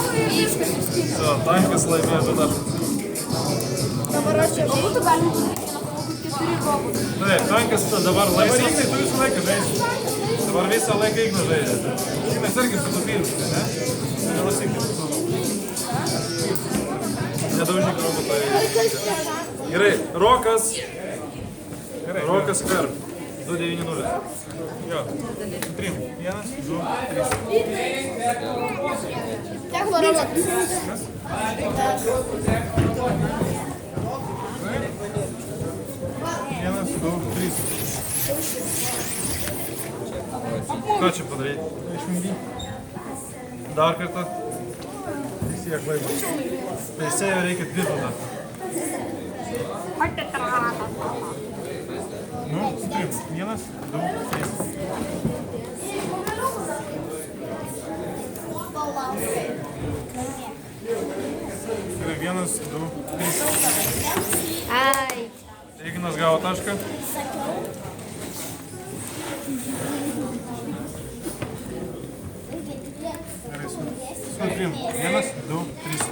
Все, Tankas laimėjo 2 taškus. Dabar aš čia būtų galima pasakyti, kad 4 robotai. Taip, Tankas dabar laisvas. Dabar Ignai, tu visą laiką žaidži. Dabar visą laiką Ignai žaidži. Ignas irgi su nupirkti, ne? Nelasykit. Nedaužyk robotai. Gerai, Rokas. Rokas Karp. 2-9-0. Jo. 3. 1, 2, 3. Teko robotai. Vienas, du, trys. Ką čia padaryti? Išmindy. Dar kartą. Tiek laimų. Teisėjo reikia dvigubą. Nu, trim. Vienas, du, trys. Gerai, vienas, du, trys. Ai. Ignas gavo tašką. Gerai, su trim. Vienas, du, trys.